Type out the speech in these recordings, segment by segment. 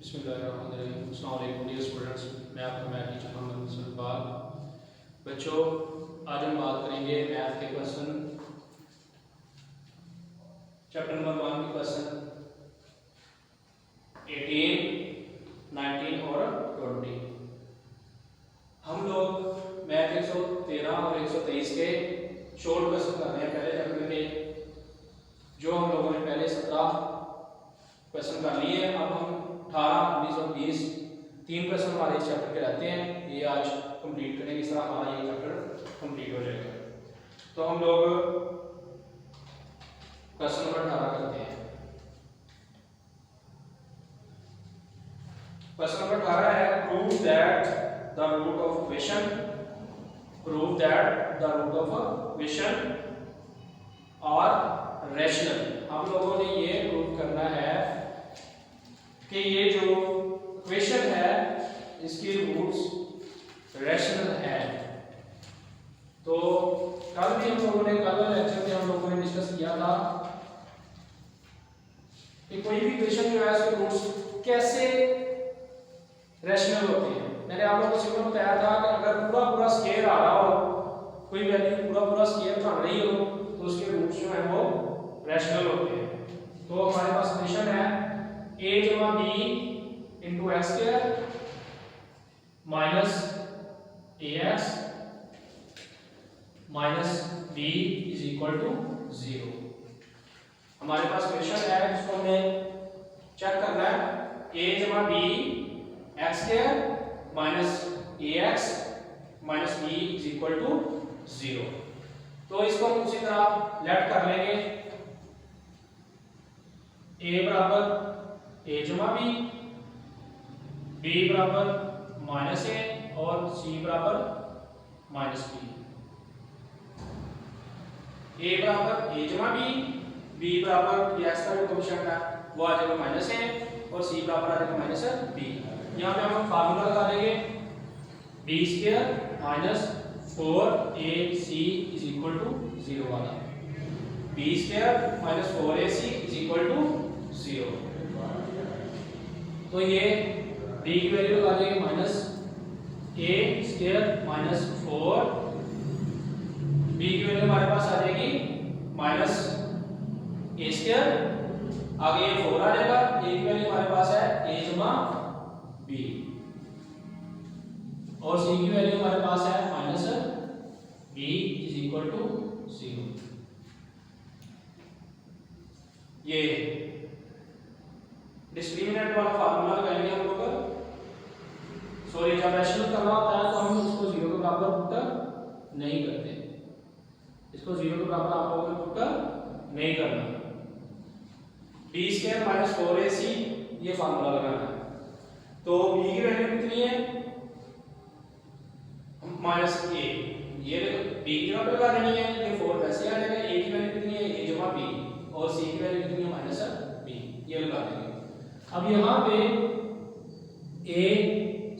अस्सलामुअलैकुम dear students, मैं आपका मैथ टीचर मोहम्मद इकबाल। बच्चों, आज हम बात करेंगे मैथ के क्वेश्चन चैप्टर नंबर 1 के क्वेश्चन 18, 19 और 20। हम लोग मैथ 113 और 123 के शॉर्ट क्वेश्चन कर रहे हैं पहले चैप्टर के, जो हम लोगों ने पहले 17 क्वेश्चन कर लिए। अब हम 18, 19 और 20 तीन क्वेश्चन हमारे इस चैप्टर के रहते हैं, ये आज कंप्लीट करेंगे। इस तरह हमारा ये चैप्टर कंप्लीट हो जाएगा। तो हम लोग क्वेश्चन नंबर 18 करते हैं। क्वेश्चन नंबर 18 है prove that the root of question और रैशनल। हम लोगों ने ये प्रूव करना है कि ये जो क्वेश्चन है इसकी रूट्स रैशनल है। तो कल भी हम लोगों ने कल लेक्चर में हम लोगों ने डिस्कस किया था कि कोई भी क्वेश्चन जो है उसके रूट्स कैसे रैशनल होते हैं। मैंने आप लोगों को सिंपल बताया था कि अगर पूरा पूरा स्क्वायर आ रहा हो, कोई वैल्यू पूरा पूरा स्क्वायर बन रही हो, तो उसके रूट्स जो है वो रैशनल होते हैं। तो हमारे पास क्वेश्चन है a जमा b into x square minus ax minus b is equal to 0। हमारे पास क्वेश्चन है जिसको हमें चेक करना है a जमा b x square minus ax minus b is equal to 0। तो इसको हम उसी तरह लेट कर लेंगे। a बराबर a जमा b, b बराबर माइनस a और c बराबर माइनस b। a बराबर a जमा b, b बराबर x का जो कोएफिशिएंट है वो आ जाएगा माइनस a और c बराबर आ जाएगा माइनस b। यहाँ पे हम फार्मूला लगा लेंगे b square minus 4ac is equal to 0 वाला। b square minus 4ac is equal to 0। तो ये b की वैल्यू लगा देंगे minus a square minus 4, b की वैल्यू हमारे पास आ जाएगी माइनस a स्क्वायर, आगे ये 4 आ जाएगा। a की वैल्यू हमारे पास है a जमा b और c की वैल्यू हमारे पास है minus b is equal to 0। ये डिस्क्रिमिनेंट वाला फार्मूला लगाएंगे हम लोग। सॉरी, जब रैशनल करना होता है तो हम इसको 0 के बराबर पुट नहीं करते, इसको 0 के बराबर आप लोगों ने पुट नहीं करना। b स्क्वायर माइनस 4ac ये फार्मूला लगाना है। तो b की वैल्यू कितनी है माइनस a, ये b की वैल्यू लगा देनी है, ये 4 वैसे आ जाएगा। a की वैल्यू कितनी है a जमा b और c की वैल्यू कितनी है माइनस b, ये लगा देंगे। अब यहाँ पे a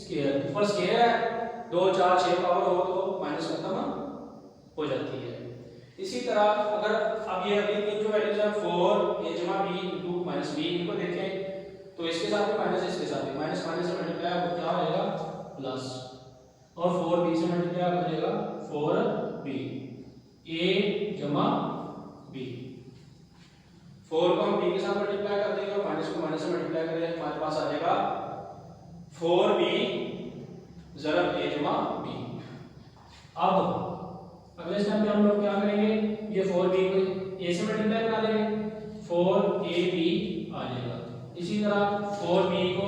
स्क्वायर ऊपर स्क्वायर है, 2 4 6 पावर हो तो माइनस खत्म हो जाती है। इसी तरह अगर अब ये अभी जो वैल्यूज है 4 a जमा b इनटू माइनस b, इनको देखें तो इसके साथ भी माइनस, इसके साथ भी माइनस, माइनस से मल्टीप्लाई हो क्या होगा प्लस, और 4 b से मल्टीप्लाई हो जाएगा 4b a जमा b। 4 को हम b के साथ मल्टीप्लाई कर देंगे और माइनस को माइनस से मल्टीप्लाई करेंगे, हमारे पास आ जाएगा 4b ज़रब a जमा b। अब अगले स्टेप में हम लोग क्या करेंगे, ये 4b को a से मल्टीप्लाई करा देंगे, 4ab आ जाएगा। इसी तरह 4b को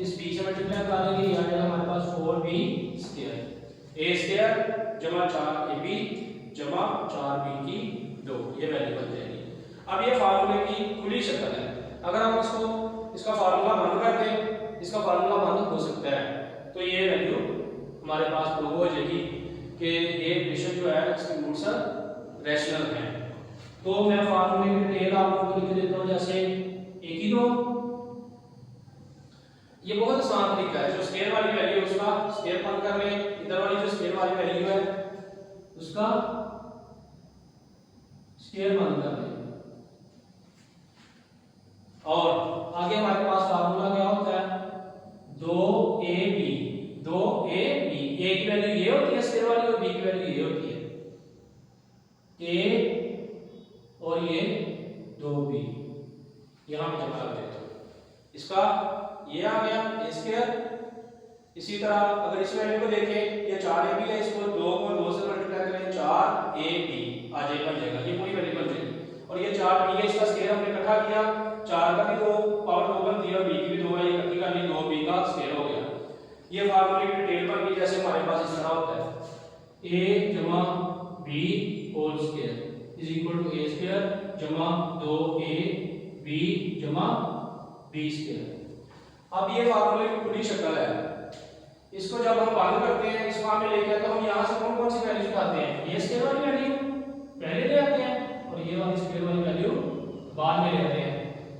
इस b से मल्टीप्लाई करा देंगे, ये आ जाएगा हमारे पास 4b स्क्वायर, a स्क्वायर जमा 4ab जमा 4b की 2, ये वैल्यू बन जाएगी। अब ये फार्मूले की खुली शक्ल है। अगर हम इसका फार्मूला बंद कर दें, इसका फार्मूला बंद हो सकता है, तो ये वैल्यू हमारे पास प्रूव हो जाएगी कि ये क्वेश्चन जो है इसके रूट्स रैशनल हैं। तो मैं फार्मूले की डिटेल आप लोगों को लिख देता हूँ। जैसे एक ही दो, ये बहुत आसान तरीका है। जो स्क्वायर वाली वैल्यू है उसका स्क्वायर बंद कर लें, इधर वाली जो स्क्वायर वाली वैल्यू है उसका स्क्वायर बंद कर लें, और आगे हमारे पास फार्मूला क्या होता है इसका ये आ गया ए स्क्वायर। इसी तरह अगर इस वैल्यू को देखें, ये 4ab है, इसको 2 को 2 से मल्टीप्लाई करें 4ab आ जाएगा, बन जाएगा, ये पूरी वैल्यू बन जाएगी। और ये 4b है, इसका स्क्वायर हमने इकट्ठा किया, 4 का भी 2 पावर 2 बनती है और b की भी 2 है, ये इकट्ठी कर ली, 2b का स्क्वायर हो गया। ये फार्मूले की डिटेल पर भी जैसे हमारे पास इस तरह होता है a जमा b whole square is equal to a square जमा 2ab जमा b स्क्वायर। अब ये फार्मूले की पूरी शक्ल है। इसको जब हम बंद करते हैं इस फॉर्म में लेके आते हैं, तो हम यहाँ से कौन कौन सी वैल्यू उठाते हैं? ये स्क्वायर वाली वैल्यू पहले ले आते हैं और ये वाली स्क्वायर वाली वैल्यू बाद में ले आते हैं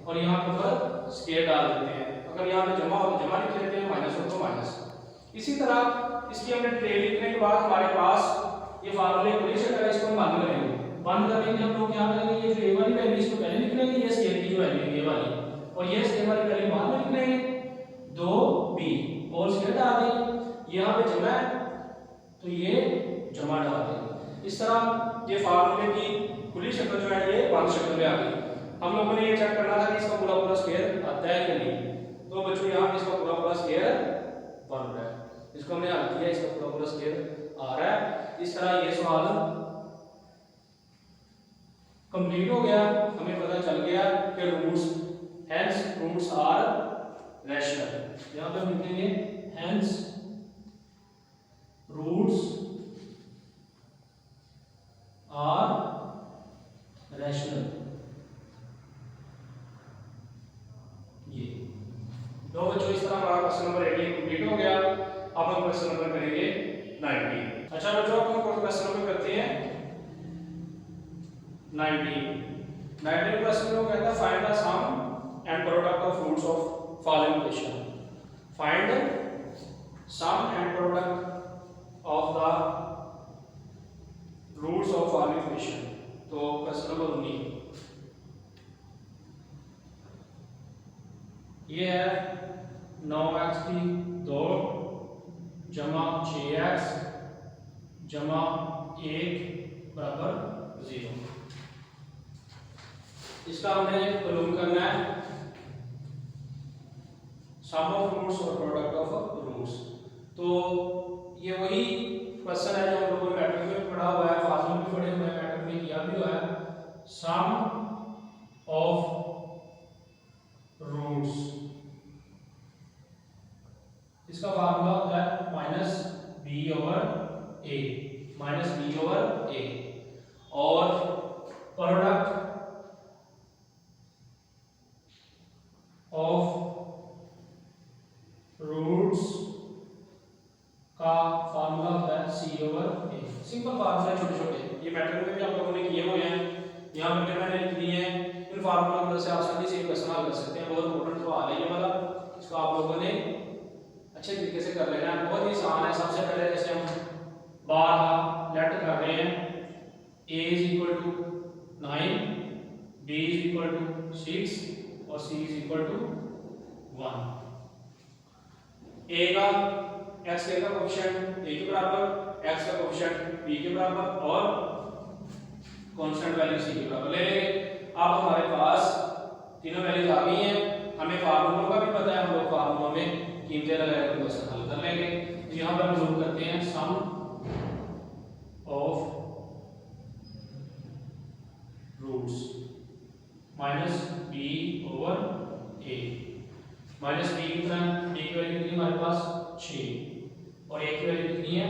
और यहाँ पर स्क्वायर डाल देते हैं। अगर यहाँ पे जमा हो तो जमा लिख लेते हैं, माइनस हो तो माइनस। इसी तरह इसकी हमने डिटेल लिखने के बाद हमारे पास ये फार्मूले पूरी शक्ल है, इसको हम बंद करेंगे। बंद करेंगे हम लोग क्या करेंगे, ये जो ए वाली वैल्यू इसको पहले लिख लेंगे, ये स्क्वायर की जो वैल्यू है ये वाली, और ये स्क्वायर वाली वैल्यू बाद में लिख लेंगे, 2b होल स्क्वायर डाल देंगे। यहाँ पे जमा है तो ये जमा डाल देंगे। इस तरह ये फार्मूले की खुली शक्ल जो है ये बंद शक्ल में आ गई। हम लोगों ने ये चेक करना था कि इसका पूरा पूरा स्क्वायर आता है कि नहीं। तो बच्चों यहाँ पे इसका पूरा पूरा स्क्वायर बन रहा है, इसको हमने हल किया, इसका पूरा पूरा स्क्वायर आ रहा है। इस तरह ये सवाल कंप्लीट हो गया, हमें पता चल गया कि roots hence roots are rational. यहाँ पे हम लिखेंगे हेंस रूट्स आर रैशनल। ये दो बच्चों इस तरह हमारा क्वेश्चन नंबर 18 कंप्लीट हो गया। अब हम क्वेश्चन नंबर करेंगे 19। अच्छा बच्चों अब हम क्वेश्चन नंबर करते हैं 19 क्वेश्चन में कहता है find the sum and product of roots of following equation. Find sum and product of the roots of following equation। तो क्वेश्चन नंबर 19 ये है 9x की 2 जमा 6x जमा 1 बराबर 0। इसका हमने मालूम करना है सम ऑफ रूट्स और प्रोडक्ट ऑफ रूट्स। तो ये वही क्वेश्चन है जो हम लोगों ने मैट्रिक्स में पढ़ा हुआ है, फार्मूले में पढ़े हुए हैं, मैट्रिक्स में किया भी हुआ है। सम ऑफ रूट्स, इसका फार्मूला होता है माइनस बी ओवर ए, माइनस बी ओवर ए। और प्रोडक्ट ऑफ रूट्स का फार्मूला होता है सी ओवर ए। सिंपल फार्मूला छोटे छोटे, ये मैट्रिक्स में भी आप लोगों ने किए हुए हैं, यहाँ पर मैंने लिख दिए हैं। इन फार्मूला की मदद से आसानी से क्वेश्चन हल कर सकते हैं। बहुत इंपॉर्टेंट सवाल है ये वाला, इसको आप लोगों ने अच्छे तरीके से कर लेना है, बहुत ही आसान है। सबसे पहले जैसे हम बार लेट कर रहे हैं, a is equal to 9, b is equal to 6 और c is equal to 1। a का x का कोएफिशिएंट a के बराबर, x का कोएफिशिएंट b के बराबर और कांस्टेंट वैल्यू c के बराबर ले लेंगे। अब हमारे पास तीनों वैल्यूज आ गई हैं, हमें फार्मूलों का भी पता है, हम लोग फार्मूलों में कीमतें लगाकर क्वेश्चन हल कर लेंगे। तो यहाँ पर हम लोग करते हैं sum of roots minus b over a। Minus b कितना है, b की वैल्यू कितनी हमारे पास 6 और a की वैल्यू कितनी है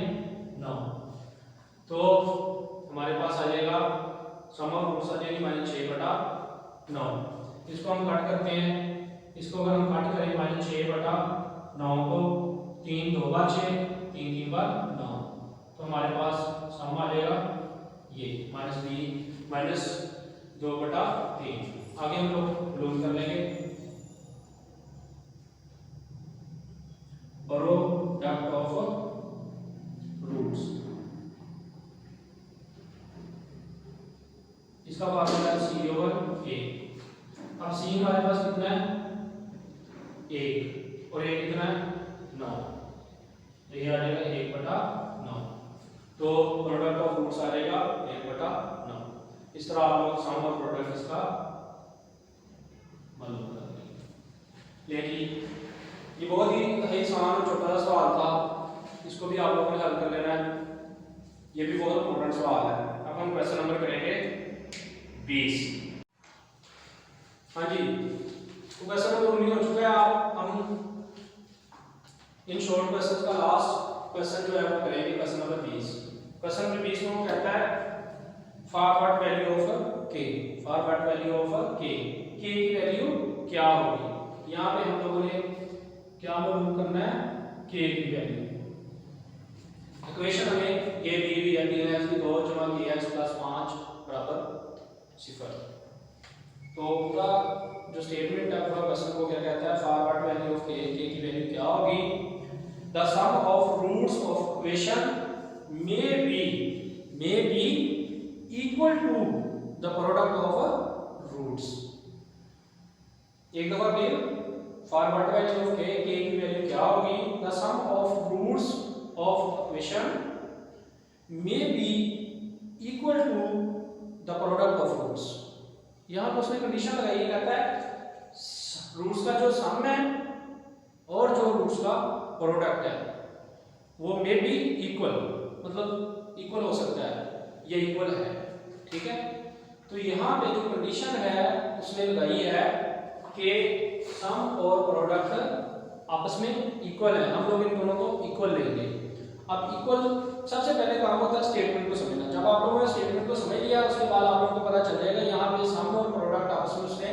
9। तो हमारे पास आ जाएगा सम ऑफ रूट्स आ जाएगी माइनस 6 बटा 9। इसको हम कट करते हैं, इसको अगर हम कट करें माइनस 6 बटा 9 को 3 2 बार 6 3 3 बार 9, तो हमारे पास सम आ जाएगा ये माइनस b माइनस 2 बटा 3। आगे हम लोग लूप कर लेंगे प्रोडक्ट ऑफ रूट्स। इसका फार्मूला है c ओवर a। अब c हमारे पास कितना है 1 और a कितना है 9, तो ये आ जाएगा 1 बटा 9। तो प्रोडक्ट ऑफ रूट्स आ जाएगा 1 बटा 9। इस तरह आप लोग सम और प्रोडक्ट इसका मालूम कर लेंगे। लेकिन ये बहुत ही आसान और छोटा सा सवाल था, इसको भी आप लोगों ने हल कर लेना है। ये भी बहुत इंपॉर्टेंट सवाल है। अब हम क्वेश्चन नंबर करेंगे 20। हाँ जी, तो क्वेश्चन नंबर 19 हो चुका है। आप हम इन शॉर्ट क्वेश्चन का लास्ट क्वेश्चन जो है वो करेंगे क्वेश्चन नंबर 20। क्वेश्चन नंबर 20 में वो कहता है फार व्हाट वैल्यू ऑफ के, फार व्हाट वैल्यू ऑफ के की वैल्यू क्या होगी। यहाँ पे हम लोगों ने क्या मालूम करना है, के की वैल्यू। इक्वेशन हमें ये दी हुई है, डी एक्स की 2 जमा के एक्स प्लस 5 बराबर 0। तो पूरा जो स्टेटमेंट है पूरा क्वेश्चन को क्या कहता है, फार व्हाट वैल्यू ऑफ के की वैल्यू क्या होगी। The sum of roots of equation may be equal to the product of roots. एक दफा फिर फॉर व्हाट वैल्यू ऑफ के की वैल्यू क्या होगी, the sum of roots of equation may be equal to the product of roots. यहाँ पर उसने कंडीशन लगाई, कहता है रूट्स का जो सम है और जो रूट्स का प्रोडक्ट है वो मे बी इक्वल, मतलब इक्वल हो सकता है, ये इक्वल है। ठीक है, तो यहाँ पे जो कंडीशन है उसने लगाई है कि सम और प्रोडक्ट आपस में इक्वल है, हम लोग इन दोनों को इक्वल लेंगे। अब इक्वल सबसे पहले काम होता है स्टेटमेंट को समझना। जब आप लोगों ने स्टेटमेंट को समझ लिया उसके बाद आप लोगों को पता चल जाएगा यहाँ पे सम और प्रोडक्ट आपस में उसने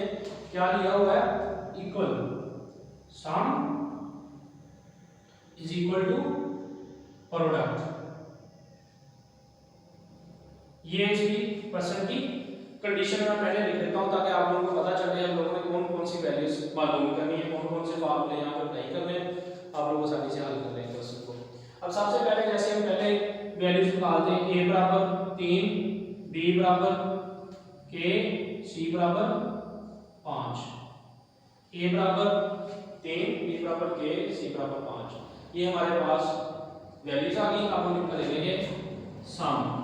क्या लिया हुआ है, equal. Sum is equal to product. ये इसकी क्वेश्चन की कंडीशन मैं पहले लिख देता हूं ताकि आप लोगों को पता चल जाए हम लोगों ने कौन कौन सी वैल्यूज मालूम करनी है, कौन कौन से फॉर्मूले यहाँ पर अप्लाई करने हैं, आप लोगों को आसानी से हल कर लेंगे क्वेश्चन को। अब सबसे पहले जैसे हम पहले वैल्यूज निकालते हैं, a बराबर 3, b बराबर k, c बराबर 5। a बराबर 3, b बराबर k, c बराबर 5, ये हमारे पास वैल्यूज आ गई। अब हम इनका ले लेंगे सम।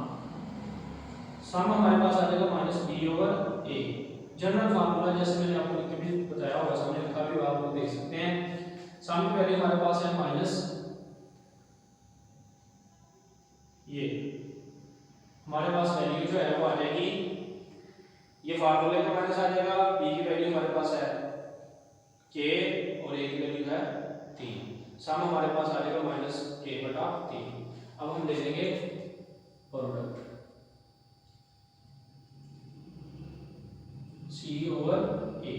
सम हमारे पास आ जाएगा माइनस बी ओवर ए। जनरल फार्मूला जैसे मैंने आपको लिख के भी बताया होगा, सामने लिखा भी आप लोग देख सकते हैं। सम की वैल्यू हमारे पास है माइनस ये, हमारे पास वैल्यू जो है वो आ जाएगी, ये फार्मूले का माइनस आ जाएगा। बी की वैल्यू हमारे पास है के और ए की वैल्यू है 3। सम हमारे पास आ जाएगा माइनस के बटा 3। अब हम ले लेंगे प्रोडक्ट c ओवर a।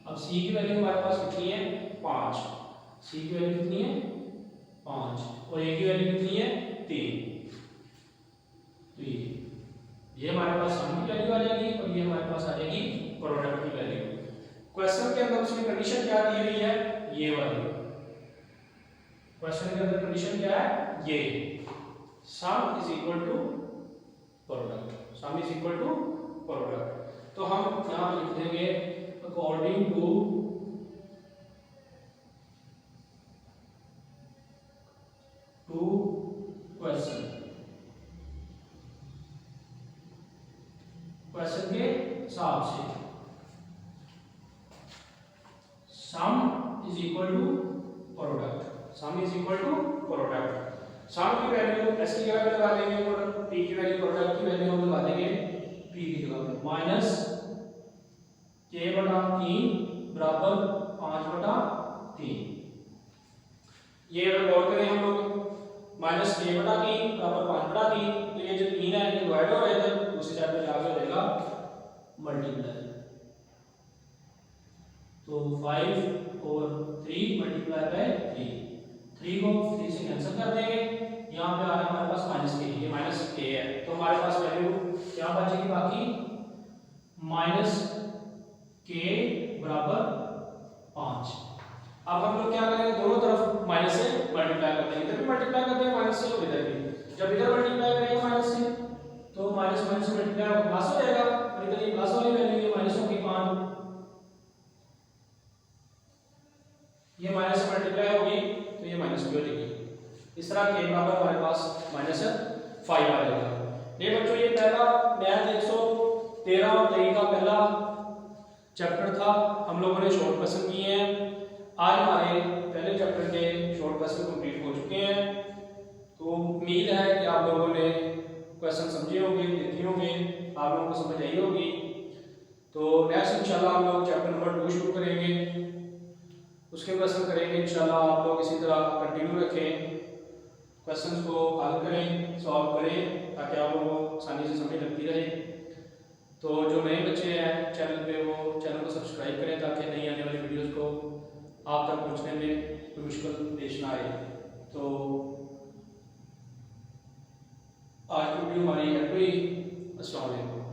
अब c की वैल्यू हमारे पास कितनी है, 5। c की वैल्यू कितनी है, 5 और a की वैल्यू कितनी है, 3। तो ये हमारे पास सम की वैल्यू आ जाएगी और ये हमारे पास आ जाएगी प्रोडक्ट की वैल्यू। क्वेश्चन के अंदर उसने कंडीशन क्या दी हुई है, ये वाली। क्वेश्चन के अंदर कंडीशन क्या है, ये sum is equal to product, sum is equal to product. तो हम यहां पर लिख देंगे अकॉर्डिंग टू क्वेश्चन, क्वेश्चन के हिसाब से sum is equal to product, sum is equal to product. Sum की वैल्यू एस की जगह पे लगा देंगे और पी की वैल्यू प्रोडक्ट की वैल्यू हम लगा देंगे पी की जगह पे, माइनस के बटा 3 बराबर 5 बटा 3। ये अगर गौर करें हम लोग माइनस के बटा 3 बराबर 5 बटा 3, तो ये जो 3 है ये डिवाइड हो रहा है इधर दूसरी साइड पे जाके हो जाएगा मल्टीप्लाई। तो 5 और 3 मल्टीप्लाई बाय 3 को 3 से कैंसिल कर देंगे। यहाँ पे आ रहा है हमारे पास माइनस के, ये माइनस के है तो हमारे पास वैल्यू क्या बचेगी बाकी, माइनस के बराबर 5। अब हम लोग क्या करेंगे, दोनों तरफ माइनस से मल्टीप्लाई कर देंगे, इधर भी मल्टीप्लाई कर देंगे माइनस से और इधर भी। जब इधर मल्टीप्लाई करेंगे माइनस से तो माइनस माइनस मल्टीप्लाई होकर प्लस हो जाएगा और इधर ये प्लस वाली वैल्यू ये माइनस होगी 5, ये माइनस से मल्टीप्लाई होगी तो ये माइनस भी हो जाएगी। इस तरह के बराबर हमारे पास माइनस 5 आ जाएगा। ये बच्चों ये पहला मैथ 113 और 23 का पहला चैप्टर था, हम लोगों ने शॉर्ट क्वेश्चन किए हैं। आज हमारे पहले चैप्टर के शॉर्ट क्वेश्चन कंप्लीट हो चुके हैं। तो उम्मीद है कि आप लोगों ने क्वेश्चन समझे होंगे, देखे होंगे, आप लोगों को समझ आई होगी। तो नेक्स्ट इंशाल्लाह हम लोग चैप्टर नंबर 2 शुरू करेंगे, उसके क्वेश्चन करेंगे इंशाल्लाह। आप लोग इसी तरह कंटिन्यू रखें, क्वेश्चंस को हल करें, सॉल्व करें, ताकि आप लोगों को आसानी से समझ लगती रहे। तो जो नए बच्चे हैं चैनल पे वो चैनल को सब्सक्राइब करें, ताकि नई आने वाली वीडियोस को आप तक पहुंचने में कोई मुश्किल पेश ना आए। तो आज की वीडियो हमारी है कोई। अस्सलाम वालेकुम।